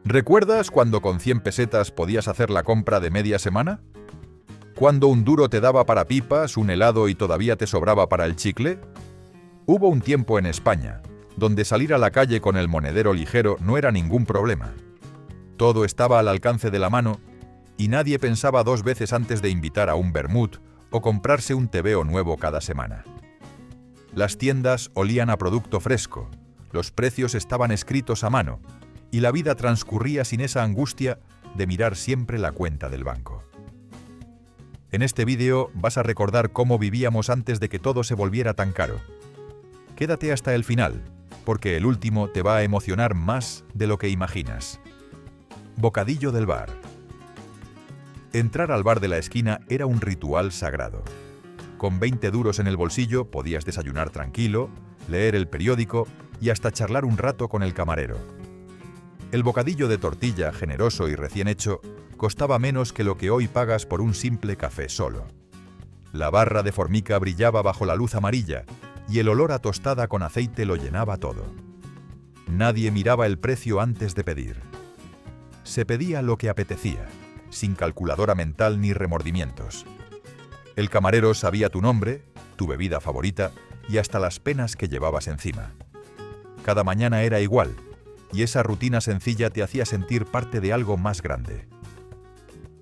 ¿Recuerdas cuando con 100 pesetas podías hacer la compra de media semana? ¿Cuando un duro te daba para pipas, un helado y todavía te sobraba para el chicle? Hubo un tiempo en España donde salir a la calle con el monedero ligero no era ningún problema. Todo estaba al alcance de la mano y nadie pensaba dos veces antes de invitar a un vermut o comprarse un tebeo nuevo cada semana. Las tiendas olían a producto fresco, los precios estaban escritos a mano y la vida transcurría sin esa angustia de mirar siempre la cuenta del banco. En este vídeo vas a recordar cómo vivíamos antes de que todo se volviera tan caro. Quédate hasta el final, porque el último te va a emocionar más de lo que imaginas. Bocadillo del bar. Entrar al bar de la esquina era un ritual sagrado. Con 20 duros en el bolsillo podías desayunar tranquilo, leer el periódico y hasta charlar un rato con el camarero. El bocadillo de tortilla, generoso y recién hecho, costaba menos que lo que hoy pagas por un simple café solo. La barra de formica brillaba bajo la luz amarilla y el olor a tostada con aceite lo llenaba todo. Nadie miraba el precio antes de pedir. Se pedía lo que apetecía, sin calculadora mental ni remordimientos. El camarero sabía tu nombre, tu bebida favorita y hasta las penas que llevabas encima. Cada mañana era igual, y esa rutina sencilla te hacía sentir parte de algo más grande.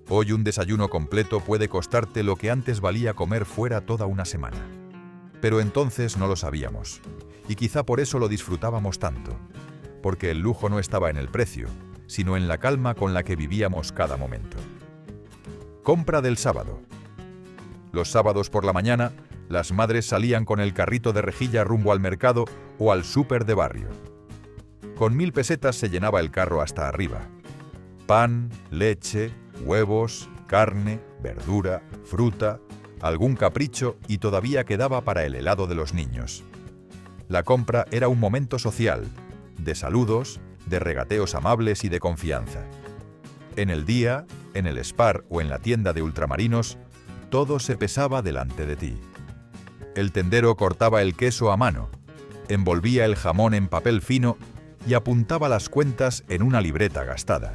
Hoy un desayuno completo puede costarte lo que antes valía comer fuera toda una semana. Pero entonces no lo sabíamos, y quizá por eso lo disfrutábamos tanto, porque el lujo no estaba en el precio, sino en la calma con la que vivíamos cada momento. Compra del sábado. Los sábados por la mañana, las madres salían con el carrito de rejilla rumbo al mercado o al súper de barrio. Con 1000 pesetas se llenaba el carro hasta arriba. Pan, leche, huevos, carne, verdura, fruta, algún capricho y todavía quedaba para el helado de los niños. La compra era un momento social, de saludos, de regateos amables y de confianza. En el día, en el Spar o en la tienda de ultramarinos, todo se pesaba delante de ti. El tendero cortaba el queso a mano, envolvía el jamón en papel fino y apuntaba las cuentas en una libreta gastada.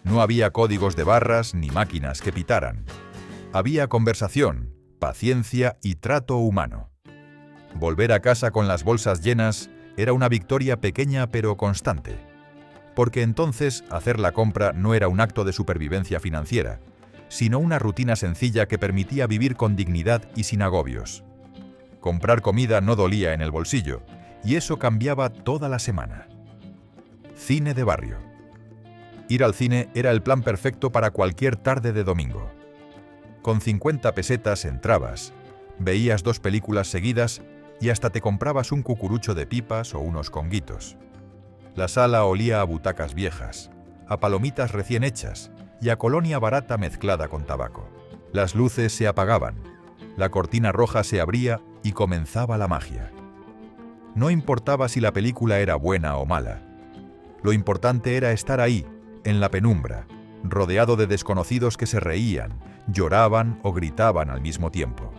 No había códigos de barras ni máquinas que pitaran. Había conversación, paciencia y trato humano. Volver a casa con las bolsas llenas era una victoria pequeña pero constante, porque entonces hacer la compra no era un acto de supervivencia financiera, sino una rutina sencilla que permitía vivir con dignidad y sin agobios. Comprar comida no dolía en el bolsillo, y eso cambiaba toda la semana. Cine de barrio. Ir al cine era el plan perfecto para cualquier tarde de domingo. Con 50 pesetas entrabas, veías 2 películas seguidas y hasta te comprabas un cucurucho de pipas o unos conguitos. La sala olía a butacas viejas, a palomitas recién hechas y a colonia barata mezclada con tabaco. Las luces se apagaban, la cortina roja se abría y comenzaba la magia. No importaba si la película era buena o mala. Lo importante era estar ahí, en la penumbra, rodeado de desconocidos que se reían, lloraban o gritaban al mismo tiempo.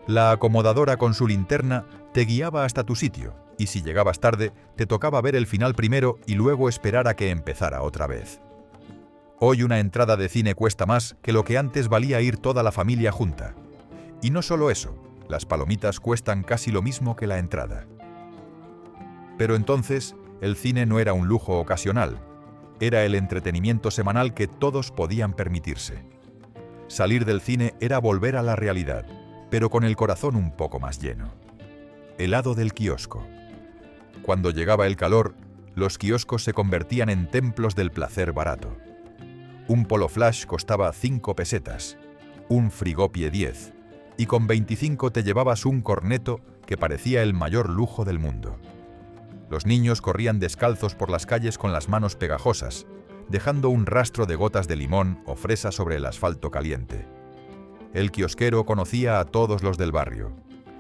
La acomodadora con su linterna te guiaba hasta tu sitio, y si llegabas tarde, te tocaba ver el final primero y luego esperar a que empezara otra vez. Hoy una entrada de cine cuesta más que lo que antes valía ir toda la familia junta. Y no solo eso, las palomitas cuestan casi lo mismo que la entrada. Pero entonces, el cine no era un lujo ocasional, era el entretenimiento semanal que todos podían permitirse. Salir del cine era volver a la realidad, pero con el corazón un poco más lleno. Helado del kiosco. Cuando llegaba el calor, los kioscos se convertían en templos del placer barato. Un polo flash costaba 5 pesetas, un frigopie 10, y con 25 te llevabas un corneto que parecía el mayor lujo del mundo. Los niños corrían descalzos por las calles con las manos pegajosas, dejando un rastro de gotas de limón o fresa sobre el asfalto caliente. El kiosquero conocía a todos los del barrio.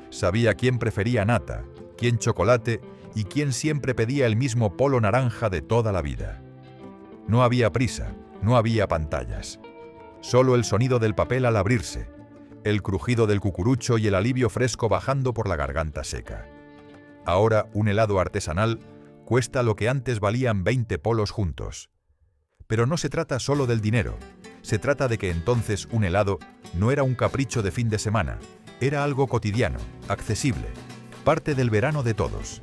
Sabía quién prefería nata, quién chocolate y quién siempre pedía el mismo polo naranja de toda la vida. No había prisa, no había pantallas. Solo el sonido del papel al abrirse, el crujido del cucurucho y el alivio fresco bajando por la garganta seca. Ahora un helado artesanal cuesta lo que antes valían 20 polos juntos. Pero no se trata solo del dinero. Se trata de que entonces un helado no era un capricho de fin de semana. Era algo cotidiano, accesible, parte del verano de todos.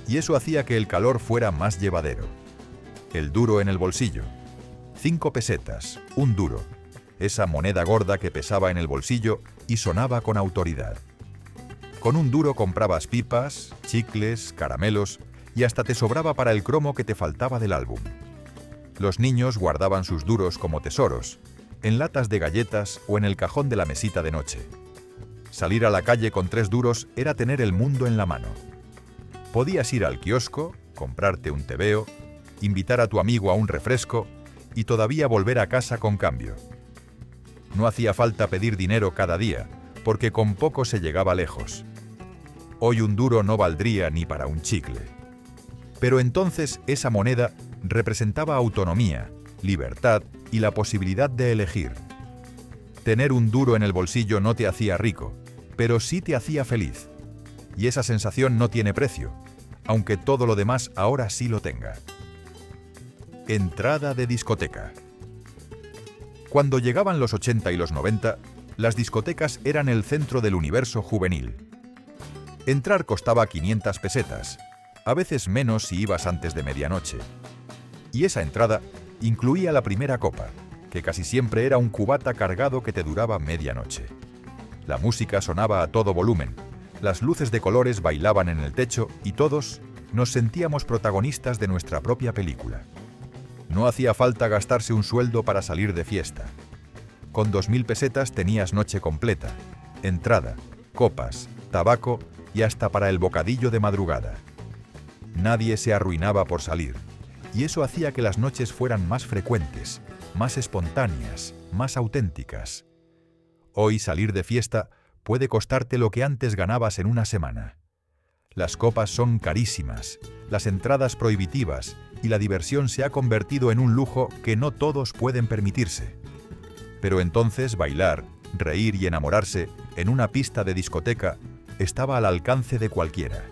Y eso hacía que el calor fuera más llevadero. El duro en el bolsillo. 5 pesetas, un duro. Esa moneda gorda que pesaba en el bolsillo y sonaba con autoridad. Con un duro comprabas pipas, chicles, caramelos y hasta te sobraba para el cromo que te faltaba del álbum. Los niños guardaban sus duros como tesoros, en latas de galletas o en el cajón de la mesita de noche. Salir a la calle con 3 duros era tener el mundo en la mano. Podías ir al kiosco, comprarte un tebeo, invitar a tu amigo a un refresco y todavía volver a casa con cambio. No hacía falta pedir dinero cada día, porque con poco se llegaba lejos. Hoy un duro no valdría ni para un chicle. Pero entonces esa moneda representaba autonomía, libertad y la posibilidad de elegir. Tener un duro en el bolsillo no te hacía rico, pero sí te hacía feliz. Y esa sensación no tiene precio, aunque todo lo demás ahora sí lo tenga. Entrada de discoteca. Cuando llegaban los 80 y los 90, las discotecas eran el centro del universo juvenil. Entrar costaba 500 pesetas, a veces menos si ibas antes de medianoche. Y esa entrada incluía la primera copa, que casi siempre era un cubata cargado que te duraba medianoche. La música sonaba a todo volumen, las luces de colores bailaban en el techo y todos nos sentíamos protagonistas de nuestra propia película. No hacía falta gastarse un sueldo para salir de fiesta. Con 2000 pesetas tenías noche completa, entrada, copas, tabaco y hasta para el bocadillo de madrugada. Nadie se arruinaba por salir, y eso hacía que las noches fueran más frecuentes, más espontáneas, más auténticas. Hoy salir de fiesta puede costarte lo que antes ganabas en una semana. Las copas son carísimas, las entradas prohibitivas y la diversión se ha convertido en un lujo que no todos pueden permitirse. Pero entonces bailar, reír y enamorarse en una pista de discoteca estaba al alcance de cualquiera.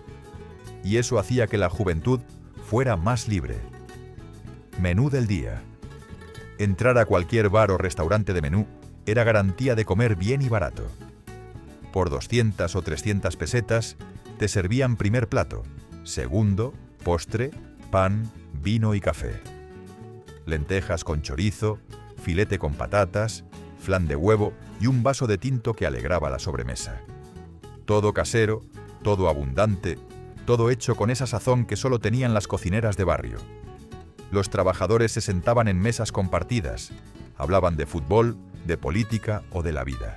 Y eso hacía que la juventud fuera más libre. Menú del día. Entrar a cualquier bar o restaurante de menú era garantía de comer bien y barato. Por 200 o 300 pesetas te servían primer plato, segundo, postre, pan, vino y café. Lentejas con chorizo, filete con patatas, flan de huevo y un vaso de tinto que alegraba la sobremesa. Todo casero, todo abundante, todo hecho con esa sazón que solo tenían las cocineras de barrio. Los trabajadores se sentaban en mesas compartidas, hablaban de fútbol, de política o de la vida.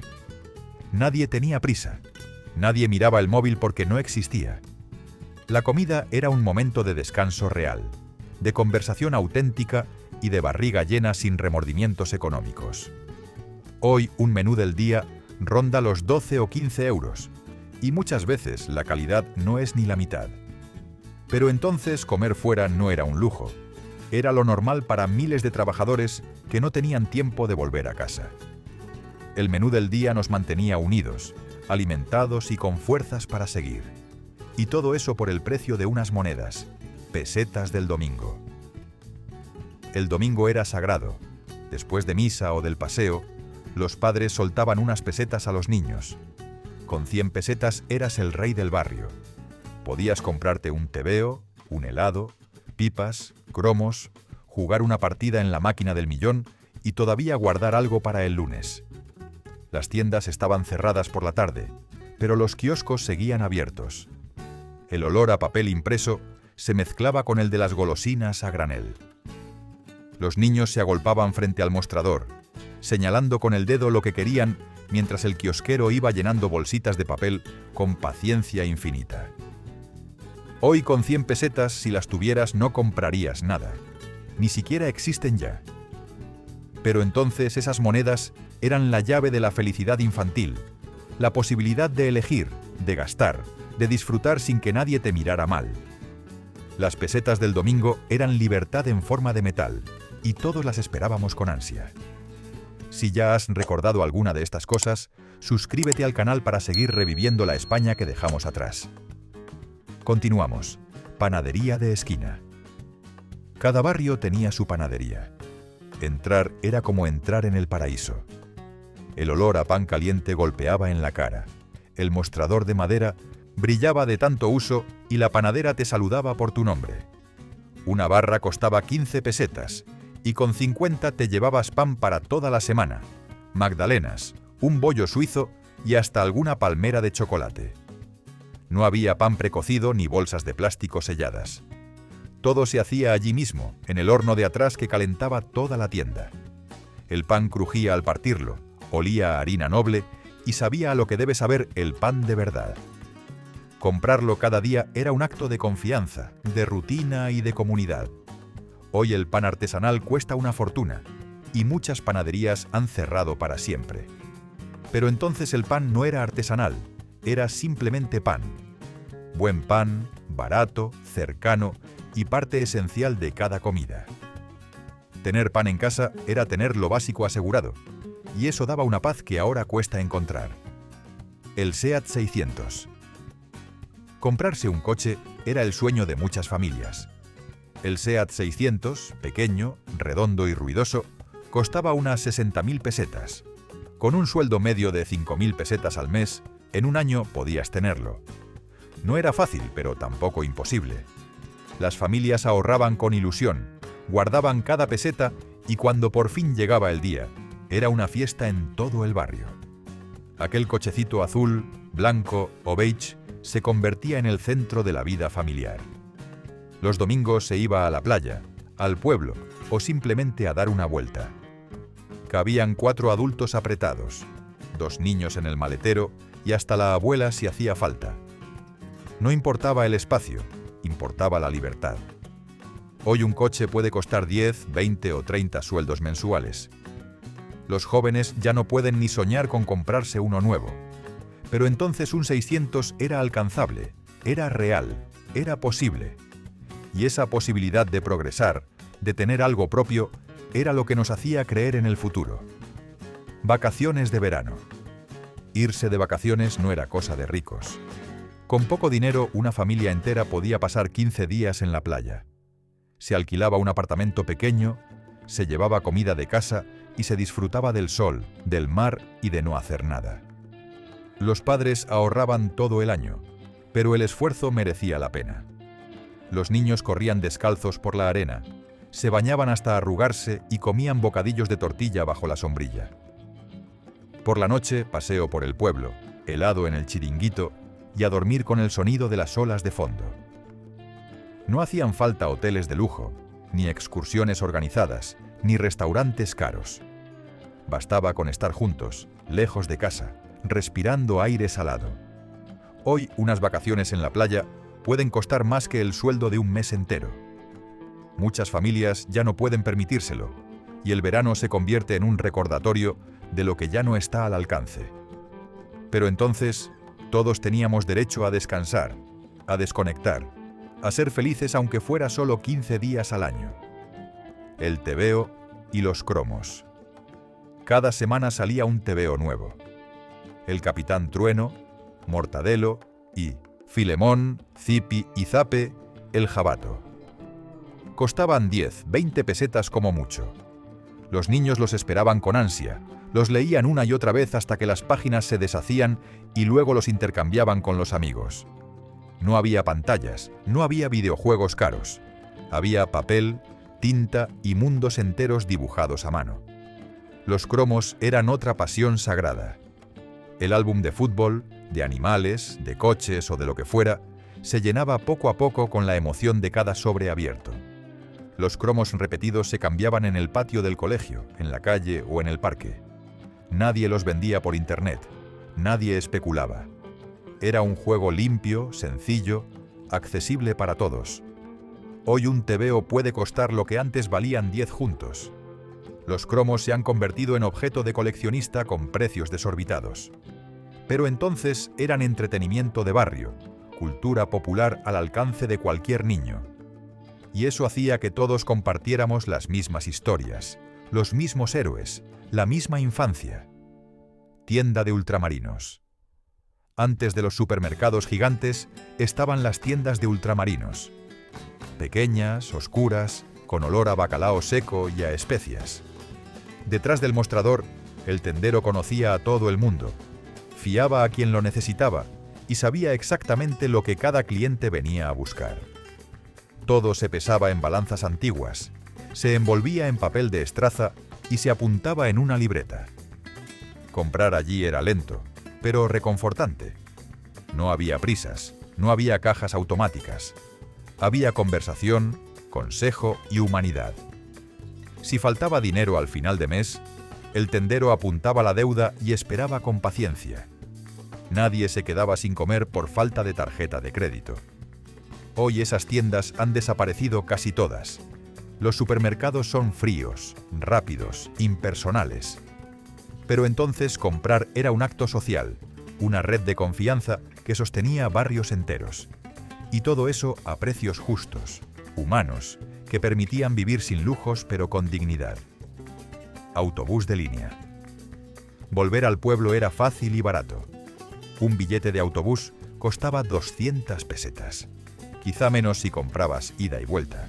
Nadie tenía prisa, nadie miraba el móvil porque no existía. La comida era un momento de descanso real, de conversación auténtica y de barriga llena sin remordimientos económicos. Hoy un menú del día ronda los 12 o 15 euros, y muchas veces la calidad no es ni la mitad. Pero entonces comer fuera no era un lujo, era lo normal para miles de trabajadores que no tenían tiempo de volver a casa. El menú del día nos mantenía unidos, alimentados y con fuerzas para seguir. Y todo eso por el precio de unas monedas, pesetas del domingo. El domingo era sagrado. Después de misa o del paseo, los padres soltaban unas pesetas a los niños. Con 100 pesetas eras el rey del barrio. Podías comprarte un tebeo, un helado, pipas, cromos, jugar una partida en la máquina del millón y todavía guardar algo para el lunes. Las tiendas estaban cerradas por la tarde, pero los kioscos seguían abiertos. El olor a papel impreso se mezclaba con el de las golosinas a granel. Los niños se agolpaban frente al mostrador, señalando con el dedo lo que querían mientras el kiosquero iba llenando bolsitas de papel con paciencia infinita. Hoy con 100 pesetas, si las tuvieras, no comprarías nada. Ni siquiera existen ya. Pero entonces esas monedas eran la llave de la felicidad infantil, la posibilidad de elegir, de gastar, de disfrutar sin que nadie te mirara mal. Las pesetas del domingo eran libertad en forma de metal, y todos las esperábamos con ansia. Si ya has recordado alguna de estas cosas, suscríbete al canal para seguir reviviendo la España que dejamos atrás. Continuamos, Panadería de esquina. Cada barrio tenía su panadería. Entrar era como entrar en el paraíso. El olor a pan caliente golpeaba en la cara. El mostrador de madera brillaba de tanto uso y la panadera te saludaba por tu nombre. Una barra costaba 15 pesetas y con 50 te llevabas pan para toda la semana, magdalenas, un bollo suizo y hasta alguna palmera de chocolate. No había pan precocido ni bolsas de plástico selladas. Todo se hacía allí mismo, en el horno de atrás que calentaba toda la tienda. El pan crujía al partirlo, olía a harina noble y sabía a lo que debe saber el pan de verdad. Comprarlo cada día era un acto de confianza, de rutina y de comunidad. Hoy el pan artesanal cuesta una fortuna y muchas panaderías han cerrado para siempre. Pero entonces el pan no era artesanal, era simplemente pan. Buen pan, barato, cercano y parte esencial de cada comida. Tener pan en casa era tener lo básico asegurado, y eso daba una paz que ahora cuesta encontrar. El SEAT 600. Comprarse un coche era el sueño de muchas familias. El SEAT 600, pequeño, redondo y ruidoso, costaba unas 60.000 pesetas. Con un sueldo medio de 5.000 pesetas al mes, en un año podías tenerlo. No era fácil, pero tampoco imposible. Las familias ahorraban con ilusión, guardaban cada peseta y cuando por fin llegaba el día, era una fiesta en todo el barrio. Aquel cochecito azul, blanco o beige se convertía en el centro de la vida familiar. Los domingos se iba a la playa, al pueblo o simplemente a dar una vuelta. Cabían 4 adultos apretados, 2 niños en el maletero y hasta la abuela si hacía falta. No importaba el espacio, importaba la libertad. Hoy un coche puede costar 10, 20 o 30 sueldos mensuales. Los jóvenes ya no pueden ni soñar con comprarse uno nuevo. Pero entonces un 600 era alcanzable, era real, era posible. Y esa posibilidad de progresar, de tener algo propio, era lo que nos hacía creer en el futuro. Vacaciones de verano. Irse de vacaciones no era cosa de ricos. Con poco dinero, una familia entera podía pasar 15 días en la playa. Se alquilaba un apartamento pequeño, se llevaba comida de casa y se disfrutaba del sol, del mar y de no hacer nada. Los padres ahorraban todo el año, pero el esfuerzo merecía la pena. Los niños corrían descalzos por la arena, se bañaban hasta arrugarse y comían bocadillos de tortilla bajo la sombrilla. Por la noche, paseo por el pueblo, helado en el chiringuito y a dormir con el sonido de las olas de fondo. No hacían falta hoteles de lujo, ni excursiones organizadas, ni restaurantes caros. Bastaba con estar juntos, lejos de casa, respirando aire salado. Hoy unas vacaciones en la playa pueden costar más que el sueldo de un mes entero. Muchas familias ya no pueden permitírselo, y el verano se convierte en un recordatorio de lo que ya no está al alcance. Pero entonces, todos teníamos derecho a descansar, a desconectar, a ser felices aunque fuera solo 15 días al año. El tebeo y los cromos. Cada semana salía un tebeo nuevo. El Capitán Trueno, Mortadelo y Filemón, Zipi y Zape, el Jabato. Costaban 10, 20 pesetas como mucho. Los niños los esperaban con ansia, los leían una y otra vez hasta que las páginas se deshacían y luego los intercambiaban con los amigos. No había pantallas, no había videojuegos caros. Había papel, tinta y mundos enteros dibujados a mano. Los cromos eran otra pasión sagrada. El álbum de fútbol, de animales, de coches o de lo que fuera, se llenaba poco a poco con la emoción de cada sobre abierto. Los cromos repetidos se cambiaban en el patio del colegio, en la calle o en el parque. Nadie los vendía por internet, nadie especulaba. Era un juego limpio, sencillo, accesible para todos. Hoy un tebeo puede costar lo que antes valían 10 juntos. Los cromos se han convertido en objeto de coleccionista con precios desorbitados. Pero entonces eran entretenimiento de barrio, cultura popular al alcance de cualquier niño. Y eso hacía que todos compartiéramos las mismas historias, los mismos héroes, la misma infancia. Tienda de ultramarinos. Antes de los supermercados gigantes estaban las tiendas de ultramarinos. pequeñas, oscuras, con olor a bacalao seco y a especias. Detrás del mostrador, el tendero conocía a todo el mundo, fiaba a quien lo necesitaba y sabía exactamente lo que cada cliente venía a buscar. Todo se pesaba en balanzas antiguas, se envolvía en papel de estraza y se apuntaba en una libreta. Comprar allí era lento, pero reconfortante. No había prisas, no había cajas automáticas. Había conversación, consejo y humanidad. Si faltaba dinero al final de mes, el tendero apuntaba la deuda y esperaba con paciencia. Nadie se quedaba sin comer por falta de tarjeta de crédito. Hoy esas tiendas han desaparecido casi todas. Los supermercados son fríos, rápidos, impersonales. Pero entonces comprar era un acto social, una red de confianza que sostenía barrios enteros. Y todo eso a precios justos, humanos, que permitían vivir sin lujos pero con dignidad. Autobús de línea. Volver al pueblo era fácil y barato. Un billete de autobús costaba 200 pesetas. Quizá menos si comprabas ida y vuelta.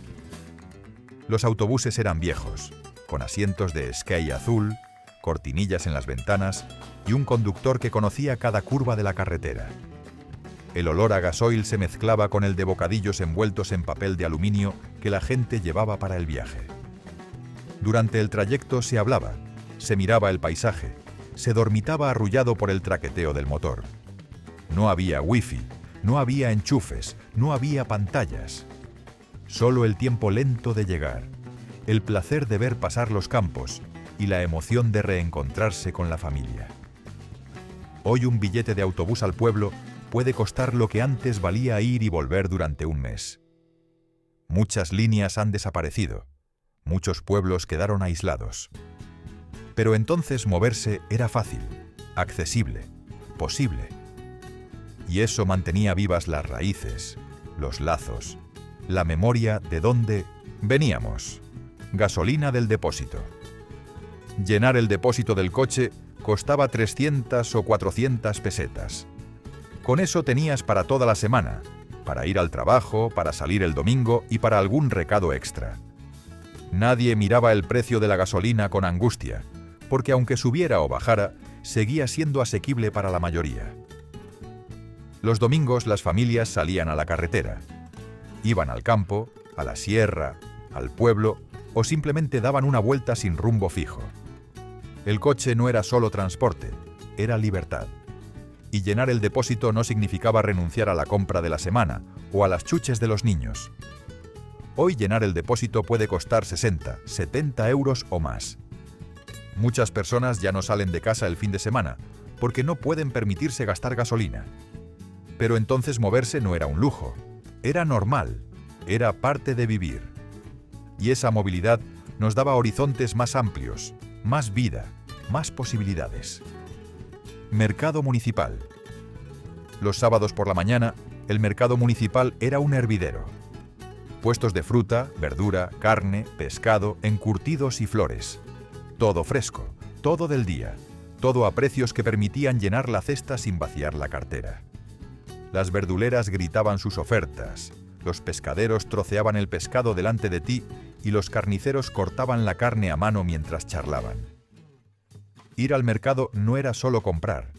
Los autobuses eran viejos, con asientos de esquí azul, cortinillas en las ventanas y un conductor que conocía cada curva de la carretera. El olor a gasoil se mezclaba con el de bocadillos envueltos en papel de aluminio que la gente llevaba para el viaje. Durante el trayecto se hablaba, se miraba el paisaje, se dormitaba arrullado por el traqueteo del motor. No había wifi, no había enchufes, no había pantallas. Solo el tiempo lento de llegar, el placer de ver pasar los campos y la emoción de reencontrarse con la familia. Hoy un billete de autobús al pueblo puede costar lo que antes valía ir y volver durante un mes. Muchas líneas han desaparecido, muchos pueblos quedaron aislados. Pero entonces moverse era fácil, accesible, posible. Y eso mantenía vivas las raíces, los lazos, la memoria de dónde veníamos. Gasolina del depósito. Llenar el depósito del coche costaba 300 o 400 pesetas. Con eso tenías para toda la semana, para ir al trabajo, para salir el domingo y para algún recado extra. Nadie miraba el precio de la gasolina con angustia, porque aunque subiera o bajara, seguía siendo asequible para la mayoría. Los domingos las familias salían a la carretera. Iban al campo, a la sierra, al pueblo o simplemente daban una vuelta sin rumbo fijo. El coche no era solo transporte, era libertad. Y llenar el depósito no significaba renunciar a la compra de la semana o a las chuches de los niños. Hoy llenar el depósito puede costar 60, 70 euros o más. Muchas personas ya no salen de casa el fin de semana porque no pueden permitirse gastar gasolina. Pero entonces moverse no era un lujo, era normal, era parte de vivir. Y esa movilidad nos daba horizontes más amplios, más vida, más posibilidades. Mercado municipal. Los sábados por la mañana, el mercado municipal era un hervidero. Puestos de fruta, verdura, carne, pescado, encurtidos y flores. Todo fresco, todo del día, todo a precios que permitían llenar la cesta sin vaciar la cartera. Las verduleras gritaban sus ofertas, los pescaderos troceaban el pescado delante de ti y los carniceros cortaban la carne a mano mientras charlaban. Ir al mercado no era solo comprar,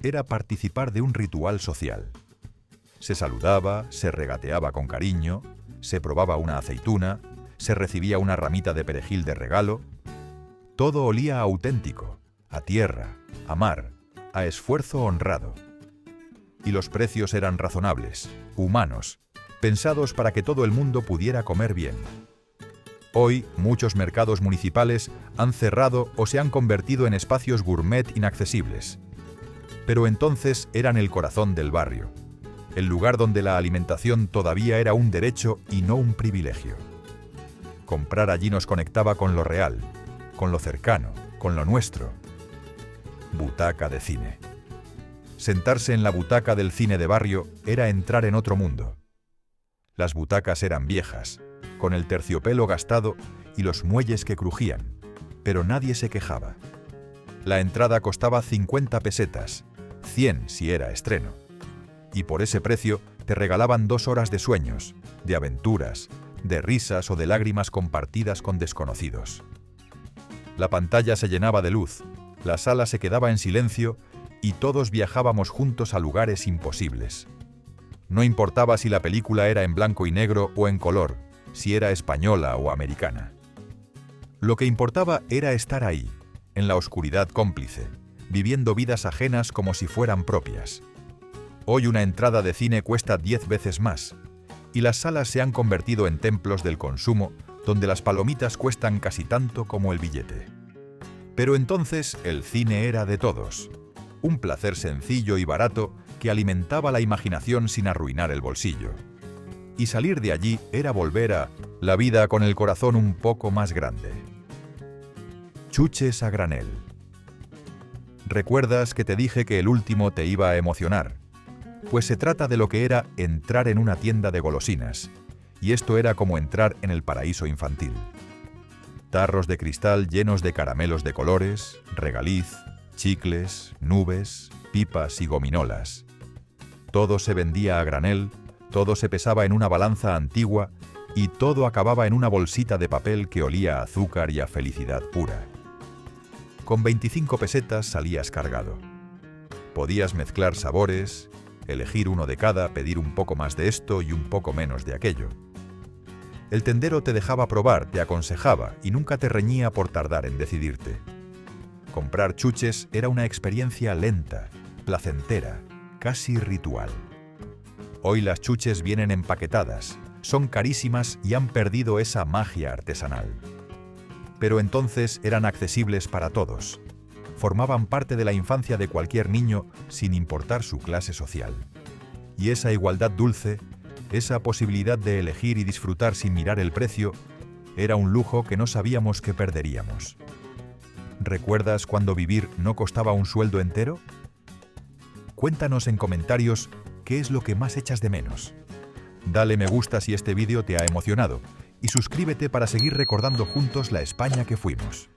era participar de un ritual social. Se saludaba, se regateaba con cariño, se probaba una aceituna, se recibía una ramita de perejil de regalo. Todo olía auténtico, a tierra, a mar, a esfuerzo honrado. Y los precios eran razonables, humanos, pensados para que todo el mundo pudiera comer bien. Hoy, muchos mercados municipales han cerrado o se han convertido en espacios gourmet inaccesibles. Pero entonces eran el corazón del barrio, el lugar donde la alimentación todavía era un derecho y no un privilegio. Comprar allí nos conectaba con lo real, con lo cercano, con lo nuestro. Butaca de cine. Sentarse en la butaca del cine de barrio era entrar en otro mundo. Las butacas eran viejas, con el terciopelo gastado y los muelles que crujían, pero nadie se quejaba. La entrada costaba 50 pesetas, 100 si era estreno. Y por ese precio te regalaban 2 horas de sueños, de aventuras, de risas o de lágrimas compartidas con desconocidos. La pantalla se llenaba de luz, la sala se quedaba en silencio y todos viajábamos juntos a lugares imposibles. No importaba si la película era en blanco y negro o en color, si era española o americana. Lo que importaba era estar ahí, en la oscuridad cómplice, viviendo vidas ajenas como si fueran propias. Hoy una entrada de cine cuesta 10 veces más, y las salas se han convertido en templos del consumo, donde las palomitas cuestan casi tanto como el billete. Pero entonces el cine era de todos, un placer sencillo y barato que alimentaba la imaginación sin arruinar el bolsillo. Y salir de allí era volver a la vida con el corazón un poco más grande. Chuches a granel. ¿Recuerdas que te dije que el último te iba a emocionar? Pues se trata de lo que era entrar en una tienda de golosinas, y esto era como entrar en el paraíso infantil. Tarros de cristal llenos de caramelos de colores, regaliz, chicles, nubes, pipas y gominolas. Todo se vendía a granel, todo se pesaba en una balanza antigua y todo acababa en una bolsita de papel que olía a azúcar y a felicidad pura. Con 25 pesetas salías cargado. Podías mezclar sabores, elegir uno de cada, pedir un poco más de esto y un poco menos de aquello. El tendero te dejaba probar, te aconsejaba y nunca te reñía por tardar en decidirte. Comprar chuches era una experiencia lenta, placentera, casi ritual. Hoy las chuches vienen empaquetadas, son carísimas y han perdido esa magia artesanal. Pero entonces eran accesibles para todos. Formaban parte de la infancia de cualquier niño sin importar su clase social. Y esa igualdad dulce, esa posibilidad de elegir y disfrutar sin mirar el precio, era un lujo que no sabíamos que perderíamos. ¿Recuerdas cuando vivir no costaba un sueldo entero? Cuéntanos en comentarios qué es lo que más echas de menos. Dale me gusta si este vídeo te ha emocionado y suscríbete para seguir recordando juntos la España que fuimos.